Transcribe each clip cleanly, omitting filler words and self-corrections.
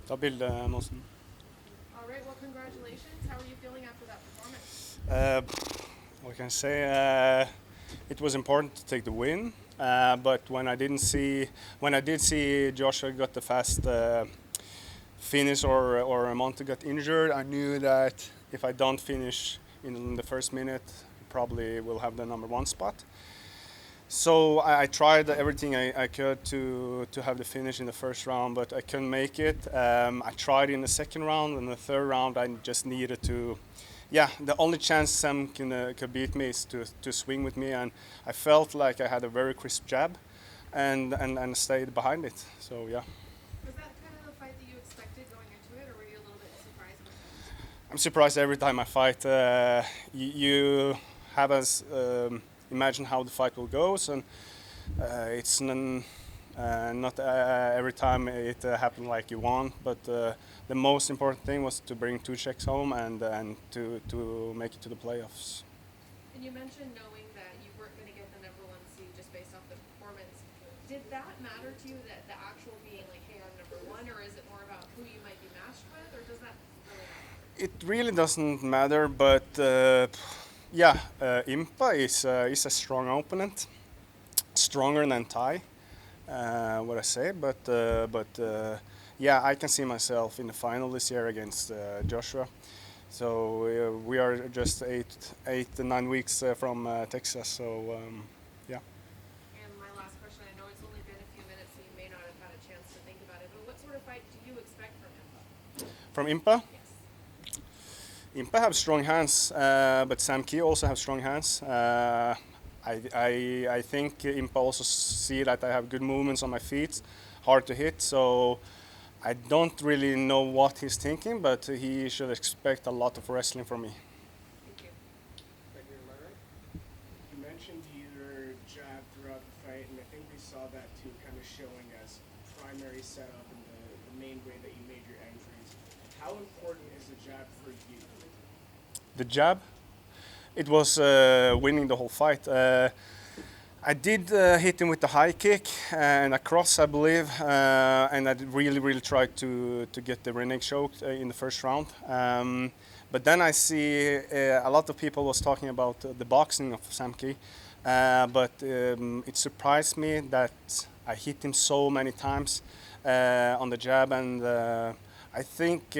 Ta bilde, Monsen. All right, well, congratulations. How are you feeling after that performance? Uh, what can I say? It was important to take the win, but when I did see Joshua got the fast finish or Monte got injured, I knew that if I don't finish in the first minute, probably will have the number one spot. So I tried everything I could to have the finish in the first round, but I couldn't make it. I tried in the second round, and the third round I just needed to. Yeah, the only chance Sam could beat me is to swing with me, and I felt like I had a very crisp jab, and stayed behind it. So yeah. Was that kind of the fight that you expected going into it, or were you a little bit surprised by it? I'm surprised every time I fight. You have us imagine how the fight will go, and it's not every time it happened like you want. But the most important thing was to bring two checks home and to make it to the playoffs. And you mentioned knowing that you weren't going to get the number one seed just based off the performance. Did that matter to you, that the actual being like, hey, I'm number one, or is it more about who you might be matched with, or does that really not matter? It really doesn't matter, but yeah, Impa is a strong opponent, stronger than Thai. What I say, but yeah, I can see myself in the final this year against Joshua. So we are just 8 to 9 weeks from Texas. So yeah. And my last question, I know it's only been a few minutes, so you may not have had a chance to think about it, but what sort of fight do you expect from Impa? From Impa, Yes. Impa have strong hands, but Sam Key also have strong hands. I think Impa also see that I have good movements on my feet, hard to hit. So I don't really know what he's thinking, but he should expect a lot of wrestling from me. Thank you. Right here, am I right? You mentioned your jab throughout the fight, and I think we saw that too, kind of showing as primary setup and the main way that you made your entries. How important is the jab for you? The jab, it was winning the whole fight. I did hit him with the high kick and a cross, I believe, and I really tried to get the renegade choke in the first round. But then I see a lot of people was talking about the boxing of Samki, but it surprised me that I hit him so many times on the jab, and I think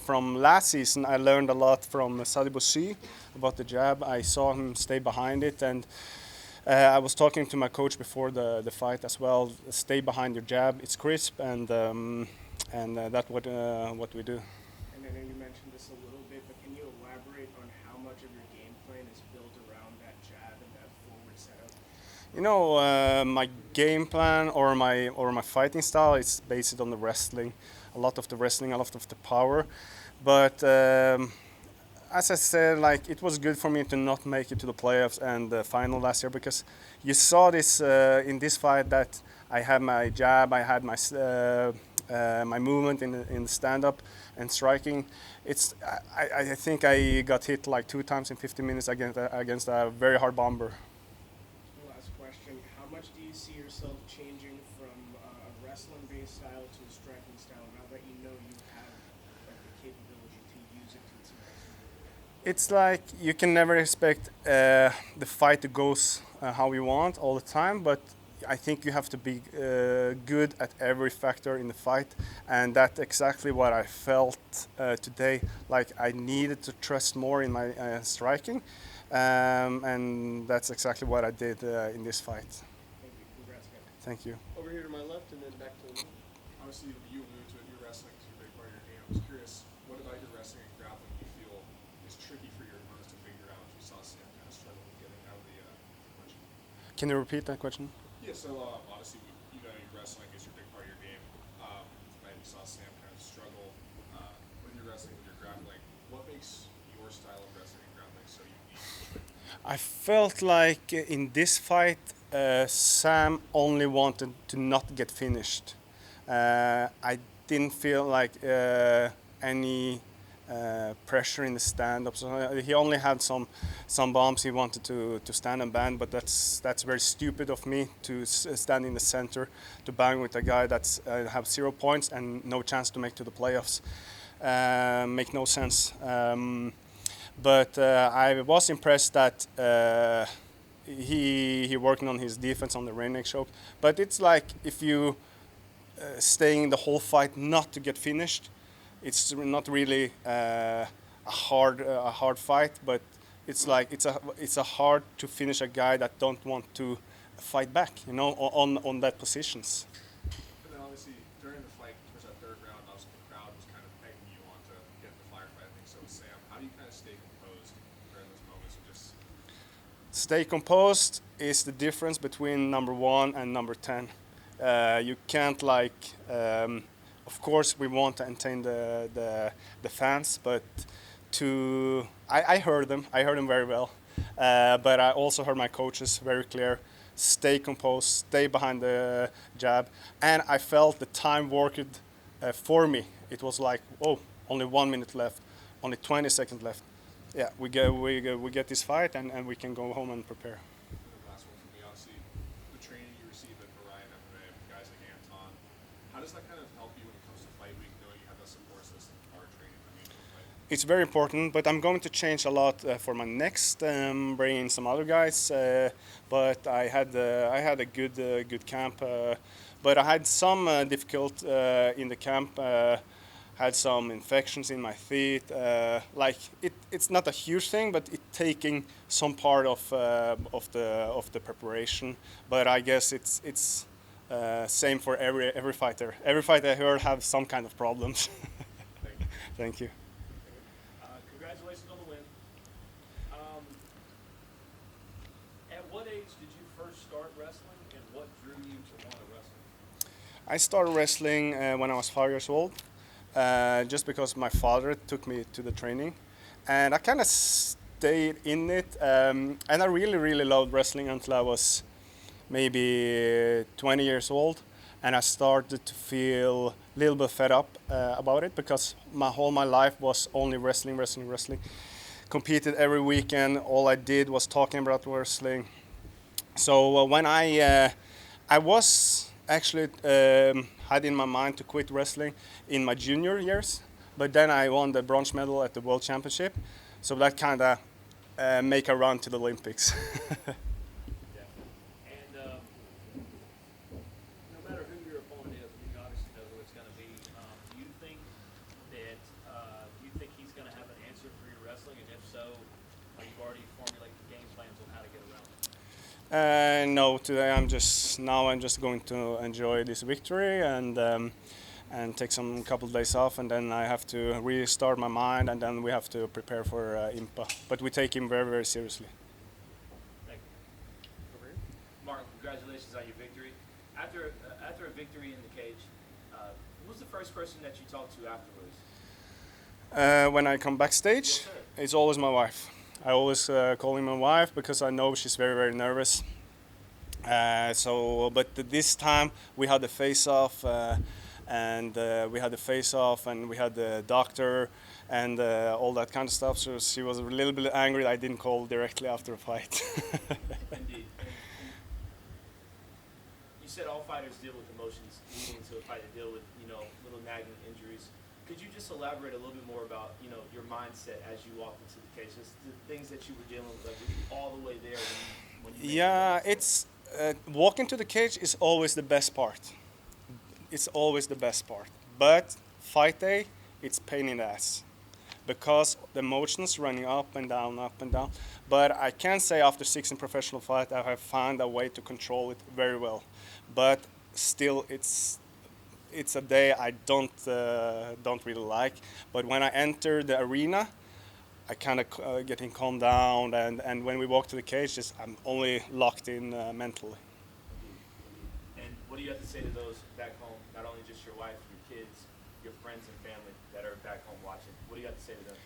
from last season I learned a lot from Sadi Bossi about the jab. I saw him stay behind it, and I was talking to my coach before the fight as well. Stay behind your jab. It's crisp, and that's what we do. And I know you mentioned this a little bit, but can you elaborate on how much of your game plan is built around that jab and that forward setup? You know, my game plan or my fighting style is based on the wrestling. A lot of the wrestling, a lot of the power, but. As I said, like it was good for me to not make it to the playoffs and the final last year, because you saw this in this fight that I had my jab, I had my movement in the stand up and striking. I think I got hit like 2 times in 50 minutes against a very hard bomber. Last question, how much do you see yourself changing from a wrestling-based style to a striking style now that you know you have like, the capability to use it to its maximum? It's like you can never expect the fight to go how you want all the time, but I think you have to be good at every factor in the fight, and that's exactly what I felt today. Like I needed to trust more in my striking, and that's exactly what I did in this fight. Thank you. Congrats again. Thank you. Over here to my left and then back to the Obviously, you alluded to it, your wrestling is a big part of your game. I was curious, what about your wrestling and grappling do you feel is tricky for your opponents to figure out? We saw Sam kind of struggle getting out of the clinch. Can you repeat that question? Yeah, so obviously, you know, your wrestling is your big part of your game. And we saw Sam kind of struggle with your wrestling, with your grappling. What makes your style of wrestling and grappling so unique? I felt like in this fight, Sam only wanted to not get finished. I didn't feel like any pressure in the stand-ups. He only had some bombs he wanted to stand and bang, but that's very stupid of me to stand in the center to bang with a guy that's have 0 points and no chance to make to the playoffs. Make no sense. But I was impressed that he working on his defense on the rear neck choke. But it's like if you staying the whole fight not to get finished, it's not really a hard fight, but it's like it's a hard to finish a guy that don't want to fight back, you know, on that positions. And then obviously during the fight, towards that third round, obviously the crowd was kind of pegging you on to get the firefight. I think so. Sam, how do you kind of stay composed during those moments and just Stay composed is the difference between number 1 and number 10. You can't of course we want to entertain the fans, but I heard them very well, but I also heard my coaches very clear. Stay composed, stay behind the jab, and I felt the time worked for me. It was like, oh, only 1 minute left, only 20 seconds left. Yeah, we get this fight, and we can go home and prepare. the last one for me? Obviously, the training you receive at Orion MMA, guys like Anton, how does that kind of help you when it comes to fight week, knowing you have that support system for training coming into the fight? It's very important, but I'm going to change a lot for my next. Bring in some other guys, but I had a good camp, but I had some difficult in the camp. Had some infections in my feet. It's not a huge thing, but it taking some part of the preparation. But I guess it's same for every fighter. Every fighter I heard have some kind of problems. Thank you. Thank you. Congratulations on the win. At what age did you first start wrestling, and what drew you to want to wrestle? I started wrestling when I was 5 years old, just because my father took me to the training, and I kind of stayed in it, and I really loved wrestling until I was maybe 20 years old, and I started to feel a little bit fed up about it because my life was only wrestling. Competed every weekend. All I did was talking about wrestling. So when I was actually had in my mind to quit wrestling in my junior years, but then I won the bronze medal at the World Championship, so that kind of make a run to the Olympics. And no matter who your opponent is, you obviously know who it's going to be. Do you think he's going to have an answer for your wrestling, and if so, you've already formulated game plans on how to get around it? No, today I'm just going to enjoy this victory and take some couple of days off, and then I have to restart my mind, and then we have to prepare for Impa. But we take him very seriously. Thank you. Over here. Mark, congratulations on your victory. After a victory in the cage, who was the first person that you talked to afterwards? When I come backstage, Yes, sir. it's always my wife. I always call him my wife because I know she's very nervous. But this time we had the face-off, and we had the doctor and all that kind of stuff. So she was a little bit angry I didn't call directly after a fight. Indeed. You said all fighters deal with emotions leading into a fight. They deal with, little nagging injuries. Could you just elaborate a little bit more about, your mindset as you walked into the cage, just the things that you were dealing with, like, were you all the way there when you made Yeah, the it's walking to the cage is always the best part. It's always the best part. But fight day, it's pain in the ass because the emotions running up and down. But I can say after 16 professional fights, I have found a way to control it very well. But still, it's a day I don't really like. But when I enter the arena, I kind of getting calmed down, and when we walk to the cage, I'm only locked in mentally. And what do you have to say to those back home, not only just your wife, your kids, your friends and family that are back home watching? What do you have to say to them?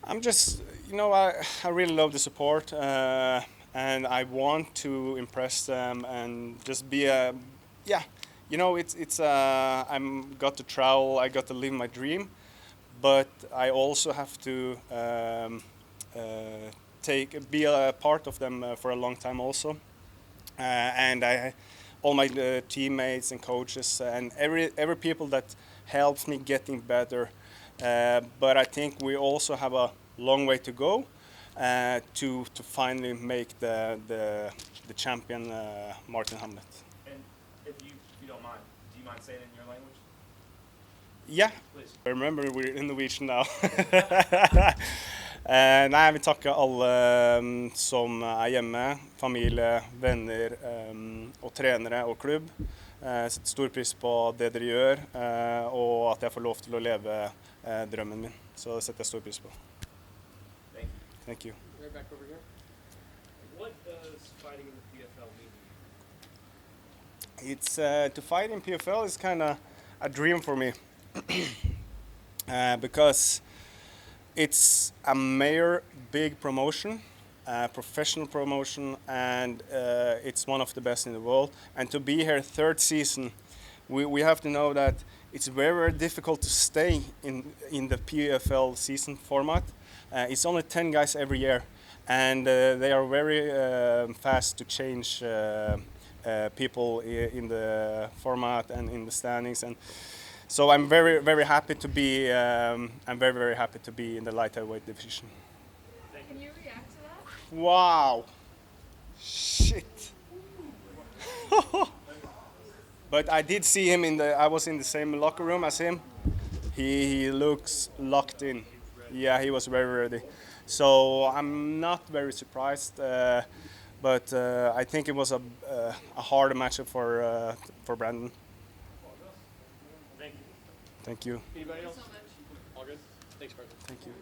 I'm just, I really love the support, and I want to impress them and just be I'm got to travel, I got to live my dream, but I also have to be a part of them for a long time also. And all my teammates and coaches and every people that helps me getting better. But I think we also have a long way to go to finally make the champion Marthin Hamlet. And if you don't mind, do you mind saying it in your language? Ja, Please. remember we're in Norwegian now. Nei, jeg vil takke alle som er hjemme. Familie, venner og trenere og klubb. Jeg setter stor pris på det dere gjør, og at jeg får lov til å leve drømmen min. Så det setter jeg stor pris på. Thank you. Thank you. Right back over here. What does fighting in the PFL mean to you? It's to fight in PFL is kind of a dream for me because it's a major big promotion, professional promotion, and it's one of the best in the world. And to be here third season, we have to know that it's very, very difficult to stay in the PFL season format. It's only 10 guys every year, and they are very fast to change people in the format and in the standings. And so I'm very, very happy to be. I'm very, very happy to be in the light heavyweight division. Can you react to that? Wow! Shit! But I did see him I was in the same locker room as him. He looks locked in. Yeah, he was very ready. So I'm not very surprised, but I think it was a hard matchup for Brandon. Thank you. Thank you. Anybody else? So much. All good? Thanks, Marthin. Thank you.